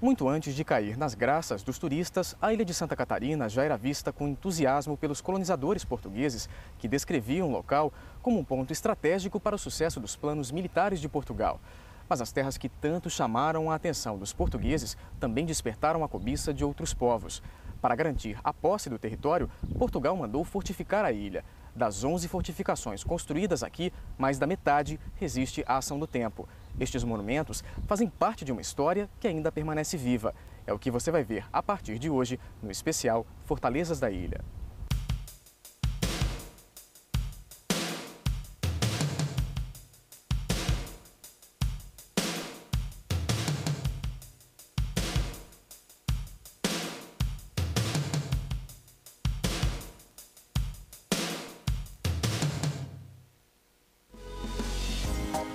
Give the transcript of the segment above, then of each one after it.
Muito antes de cair nas graças dos turistas, a ilha de Santa Catarina já era vista com entusiasmo pelos colonizadores portugueses, que descreviam o local como um ponto estratégico para o sucesso dos planos militares de Portugal. Mas as terras que tanto chamaram a atenção dos portugueses também despertaram a cobiça de outros povos. Para garantir a posse do território, Portugal mandou fortificar a ilha. Das 11 fortificações construídas aqui, mais da metade resiste à ação do tempo. Estes monumentos fazem parte de uma história que ainda permanece viva. É o que você vai ver a partir de hoje no especial Fortalezas da Ilha.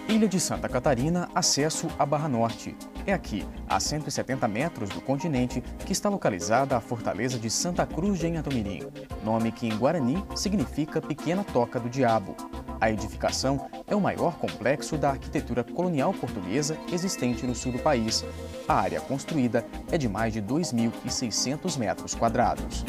Ilha de Santa Catarina, acesso à Barra Norte. É aqui, a 170 metros do continente, que está localizada a fortaleza de Santa Cruz de Inhatumirim, nome que em Guarani significa Pequena Toca do Diabo. A edificação é o maior complexo da arquitetura colonial portuguesa existente no sul do país. A área construída é de mais de 2.600 metros quadrados.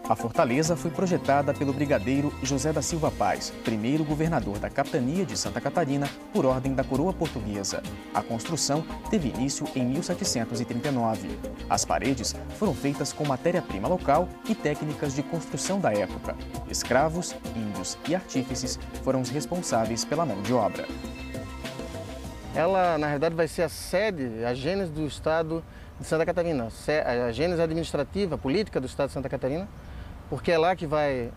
A fortaleza foi projetada pelo brigadeiro José da Silva Paz, primeiro governador da capitania de Santa Catarina, por ordem da coroa portuguesa. A construção teve início em 1739. As paredes foram feitas com matéria-prima local e técnicas de construção da época. Escravos, índios e artífices foram os responsáveis pela mão de obra. Ela, na realidade, vai ser a sede, a gênese do estado de Santa Catarina, a gênese administrativa, política do estado de Santa Catarina, porque é lá que vai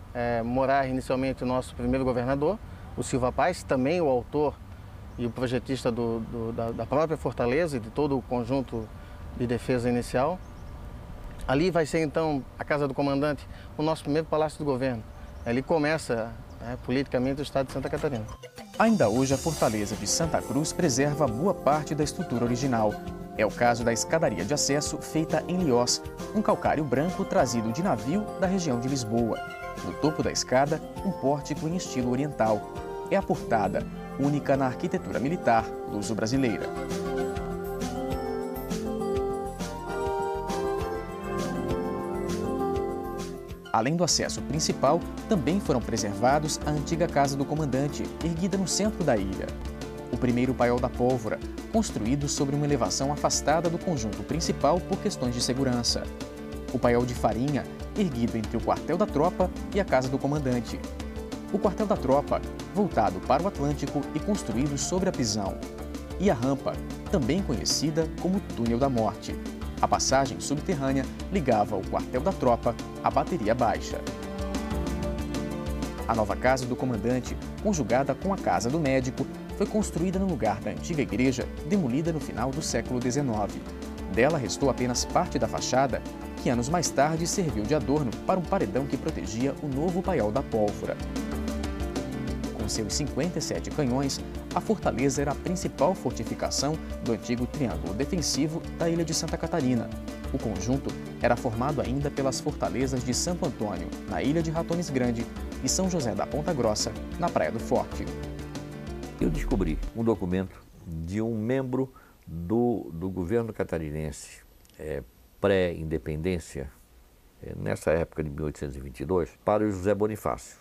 morar inicialmente o nosso primeiro governador, o Silva Paz, também o autor e o projetista da própria fortaleza e de todo o conjunto de defesa inicial. Ali vai ser então a Casa do Comandante, o nosso primeiro palácio do governo. Ali começa politicamente o estado de Santa Catarina. Ainda hoje a fortaleza de Santa Cruz preserva boa parte da estrutura original. É o caso da escadaria de acesso feita em Liós, um calcário branco trazido de navio da região de Lisboa. No topo da escada, um pórtico em estilo oriental. É a portada, única na arquitetura militar luso-brasileira. Além do acesso principal, também foram preservados a antiga Casa do Comandante, erguida no centro da ilha. O primeiro paiol da pólvora, construído sobre uma elevação afastada do conjunto principal por questões de segurança. O paiol de farinha, erguido entre o quartel da tropa e a Casa do Comandante. O quartel da tropa, voltado para o Atlântico e construído sobre a prisão. E a rampa, também conhecida como Túnel da Morte. A passagem subterrânea ligava o quartel da tropa à bateria baixa. A nova Casa do Comandante, conjugada com a Casa do Médico, foi construída no lugar da antiga igreja, demolida no final do século XIX. Dela restou apenas parte da fachada, que anos mais tarde serviu de adorno para um paredão que protegia o novo paiol da pólvora. Com seus 57 canhões, a fortaleza era a principal fortificação do antigo triângulo defensivo da ilha de Santa Catarina. O conjunto era formado ainda pelas fortalezas de Santo Antônio, na ilha de Ratones Grande, e São José da Ponta Grossa, na Praia do Forte. Eu descobri um documento de um membro do governo catarinense pré-independência, nessa época de 1822, para o José Bonifácio,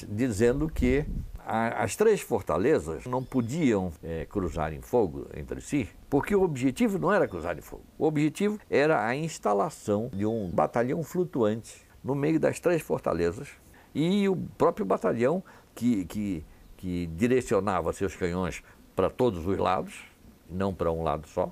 dizendo que as três fortalezas não podiam cruzar em fogo entre si, porque o objetivo não era cruzar em fogo. O objetivo era a instalação de um batalhão flutuante no meio das três fortalezas e o próprio batalhão que direcionava seus canhões para todos os lados, não para um lado só,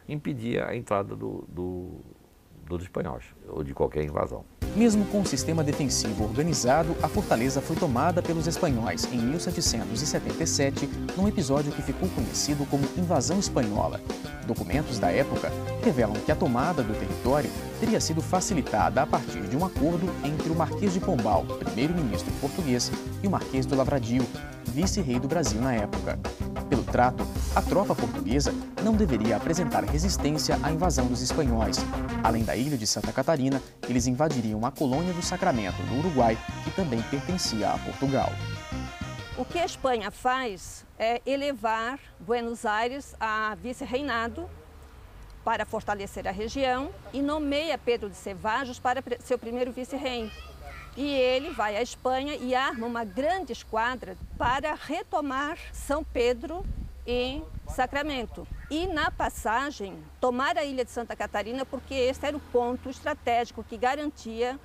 impedia a entrada dos espanhóis ou de qualquer invasão. Mesmo com um sistema defensivo organizado, a fortaleza foi tomada pelos espanhóis em 1777, num episódio que ficou conhecido como Invasão Espanhola. Documentos da época revelam que a tomada do território teria sido facilitada a partir de um acordo entre o Marquês de Pombal, primeiro-ministro português, e o Marquês do Lavradio, vice-rei do Brasil na época. Pelo trato, a tropa portuguesa não deveria apresentar resistência à invasão dos espanhóis. Além da ilha de Santa Catarina, eles invadiriam a colônia do Sacramento, no Uruguai, que também pertencia a Portugal. O que a Espanha faz é elevar Buenos Aires a vice-reinado para fortalecer a região e nomeia Pedro de Cevallos para seu primeiro vice-rei. E ele vai à Espanha e arma uma grande esquadra para retomar São Pedro e Sacramento. E na passagem, tomar a ilha de Santa Catarina, porque esse era o ponto estratégico que garantia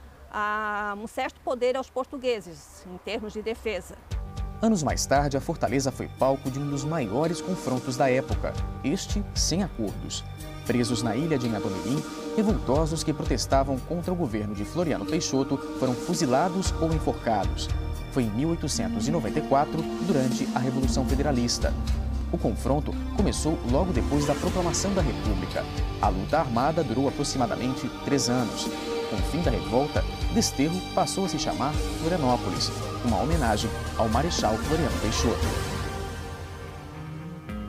um certo poder aos portugueses, em termos de defesa. Anos mais tarde, a fortaleza foi palco de um dos maiores confrontos da época, este sem acordos. Presos na ilha de Inhadomirim, revoltosos que protestavam contra o governo de Floriano Peixoto foram fuzilados ou enforcados. Foi em 1894, durante a Revolução Federalista. O confronto começou logo depois da proclamação da República. A luta armada durou aproximadamente 3 anos. Com o fim da revolta, Desterro passou a se chamar Florianópolis, uma homenagem ao Marechal Floriano Peixoto.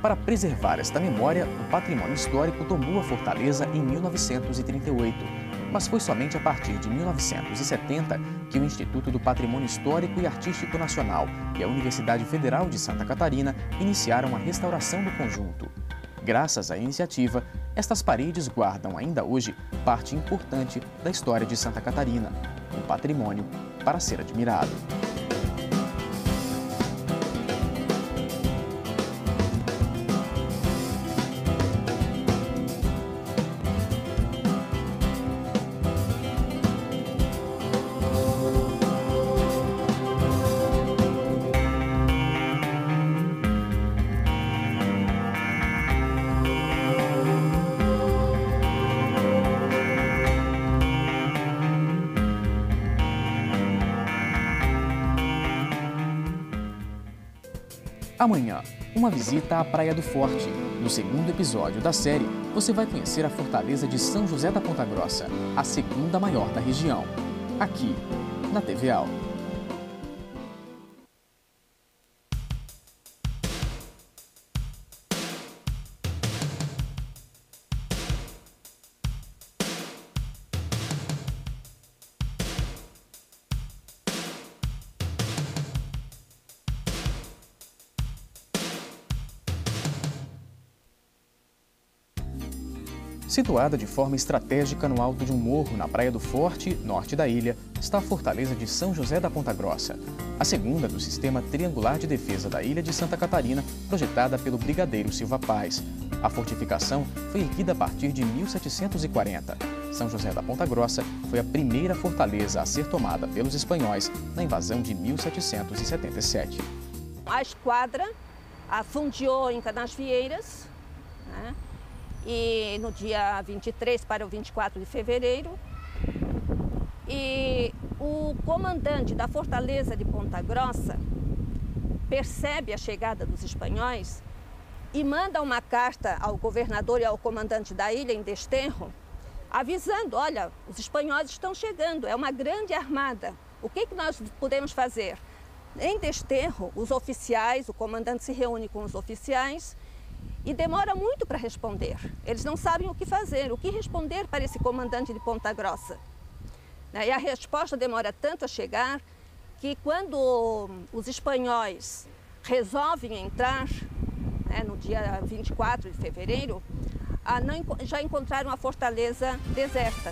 Para preservar esta memória, o patrimônio histórico tomou a fortaleza em 1938, mas foi somente a partir de 1970 que o Instituto do Patrimônio Histórico e Artístico Nacional e a Universidade Federal de Santa Catarina iniciaram a restauração do conjunto. Graças à iniciativa, estas paredes guardam ainda hoje parte importante da história de Santa Catarina, um patrimônio para ser admirado. Amanhã, uma visita à Praia do Forte. No segundo episódio da série, você vai conhecer a fortaleza de São José da Ponta Grossa, a segunda maior da região. Aqui, na TV Al. Situada de forma estratégica no alto de um morro na Praia do Forte, norte da ilha, está a fortaleza de São José da Ponta Grossa, a segunda do sistema triangular de defesa da ilha de Santa Catarina, projetada pelo brigadeiro Silva Paz. A fortificação foi erguida a partir de 1740. São José da Ponta Grossa foi a primeira fortaleza a ser tomada pelos espanhóis na invasão de 1777. A esquadra afundiou em Canasvieiras, né? E no dia 23 para o 24 de fevereiro, e o comandante da fortaleza de Ponta Grossa percebe a chegada dos espanhóis e manda uma carta ao governador e ao comandante da ilha, em Desterro, avisando: olha, os espanhóis estão chegando, é uma grande armada, o que nós podemos fazer? Em Desterro, os oficiais, o comandante se reúne com os oficiais e demora muito para responder. Eles não sabem o que fazer, o que responder para esse comandante de Ponta Grossa. E a resposta demora tanto a chegar que quando os espanhóis resolvem entrar, no dia 24 de fevereiro, já encontraram a fortaleza deserta.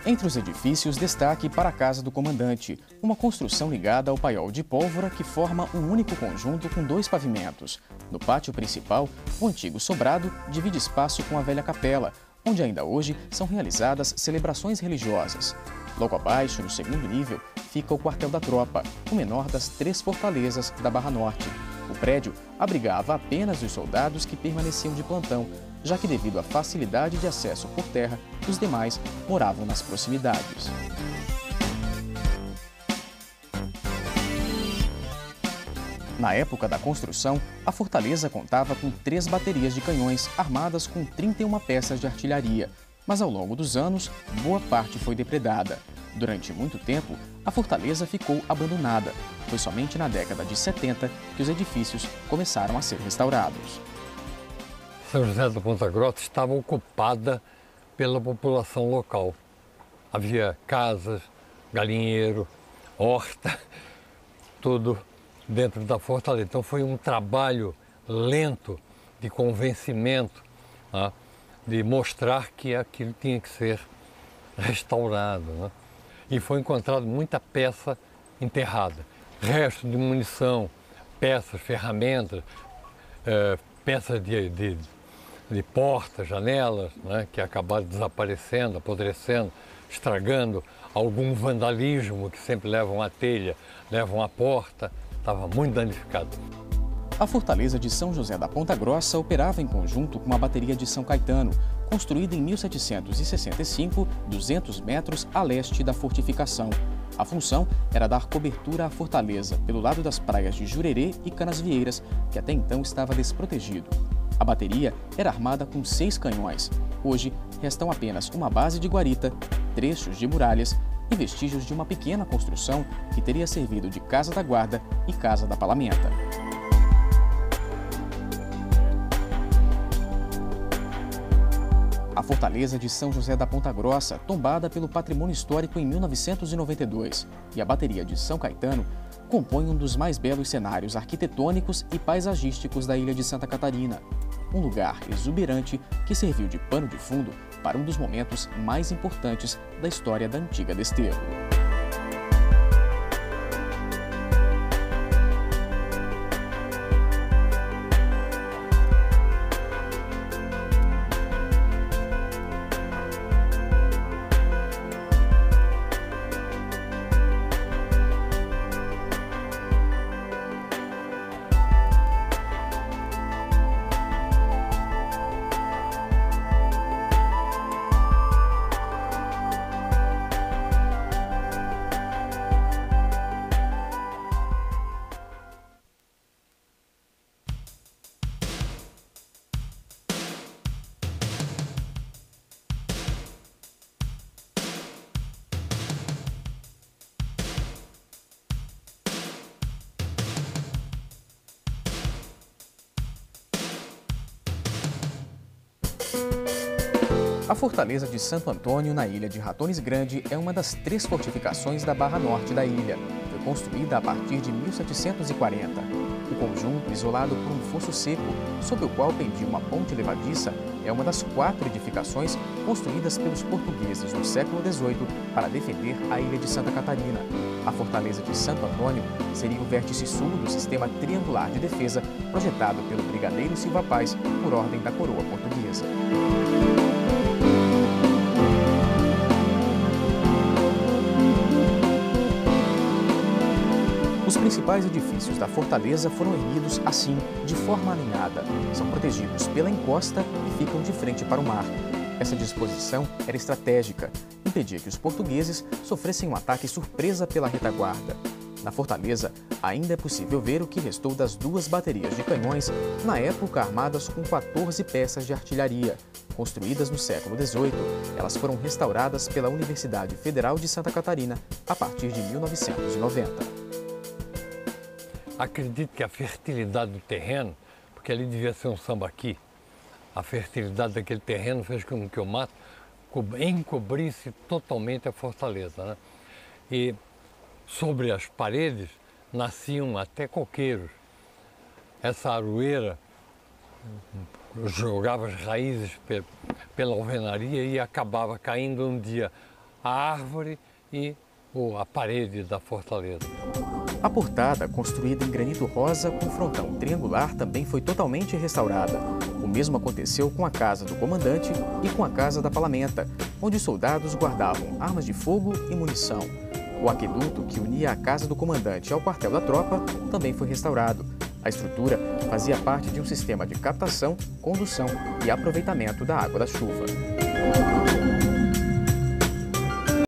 Entre os edifícios, destaque para a casa do comandante, uma construção ligada ao paiol de pólvora que forma um único conjunto com 2 pavimentos. No pátio principal, o antigo sobrado divide espaço com a velha capela, onde ainda hoje são realizadas celebrações religiosas. Logo abaixo, no segundo nível, fica o quartel da tropa, o menor das 3 fortalezas da Barra Norte. O prédio abrigava apenas os soldados que permaneciam de plantão, já que, devido à facilidade de acesso por terra, os demais moravam nas proximidades. Na época da construção, a fortaleza contava com 3 baterias de canhões armadas com 31 peças de artilharia, mas ao longo dos anos, boa parte foi depredada. Durante muito tempo, a fortaleza ficou abandonada. Foi somente na década de 70 que os edifícios começaram a ser restaurados. São José da Ponta Grossa estava ocupada pela população local. Havia casas, galinheiro, horta, tudo dentro da fortaleza. Então foi um trabalho lento de convencimento, né, de mostrar que aquilo tinha que ser restaurado, né? E foi encontrado muita peça enterrada, restos de munição, peças, ferramentas, peças de portas, janelas, né, que acabaram desaparecendo, apodrecendo, estragando, algum vandalismo que sempre levam a telha, levam a porta, estava muito danificado. A fortaleza de São José da Ponta Grossa operava em conjunto com a bateria de São Caetano, construída em 1765, 200 metros a leste da fortificação. A função era dar cobertura à fortaleza pelo lado das praias de Jurerê e Canasvieiras, que até então estava desprotegido. A bateria era armada com 6 canhões. Hoje, restam apenas uma base de guarita, trechos de muralhas e vestígios de uma pequena construção que teria servido de casa da guarda e casa da palamenta. A fortaleza de São José da Ponta Grossa, tombada pelo patrimônio histórico em 1992, e a bateria de São Caetano, compõem um dos mais belos cenários arquitetônicos e paisagísticos da ilha de Santa Catarina. Um lugar exuberante que serviu de pano de fundo para um dos momentos mais importantes da história da antiga Desterro. A fortaleza de Santo Antônio, na ilha de Ratones Grande, é uma das 3 fortificações da Barra Norte da ilha. Foi construída a partir de 1740. O conjunto, isolado por um fosso seco, sobre o qual pendia uma ponte levadiça, é uma das 4 edificações construídas pelos portugueses no século XVIII para defender a ilha de Santa Catarina. A fortaleza de Santo Antônio seria o vértice sul do sistema triangular de defesa projetado pelo brigadeiro Silva Paz por ordem da coroa portuguesa. Os principais edifícios da fortaleza foram erguidos assim, de forma alinhada. São protegidos pela encosta e ficam de frente para o mar. Essa disposição era estratégica, impedia que os portugueses sofressem um ataque surpresa pela retaguarda. Na fortaleza, ainda é possível ver o que restou das 2 baterias de canhões, na época armadas com 14 peças de artilharia. Construídas no século XVIII, elas foram restauradas pela Universidade Federal de Santa Catarina a partir de 1990. Acredito que a fertilidade do terreno, porque ali devia ser um sambaqui, a fertilidade daquele terreno fez com que o mato encobrisse totalmente a fortaleza, né? E sobre as paredes nasciam até coqueiros. Essa aroeira jogava as raízes pela alvenaria e acabava caindo um dia a árvore e a parede da fortaleza. A portada, construída em granito rosa com frontão triangular, também foi totalmente restaurada. O mesmo aconteceu com a casa do comandante e com a casa da palamenta, onde os soldados guardavam armas de fogo e munição. O aqueduto que unia a casa do comandante ao quartel da tropa também foi restaurado. A estrutura fazia parte de um sistema de captação, condução e aproveitamento da água da chuva.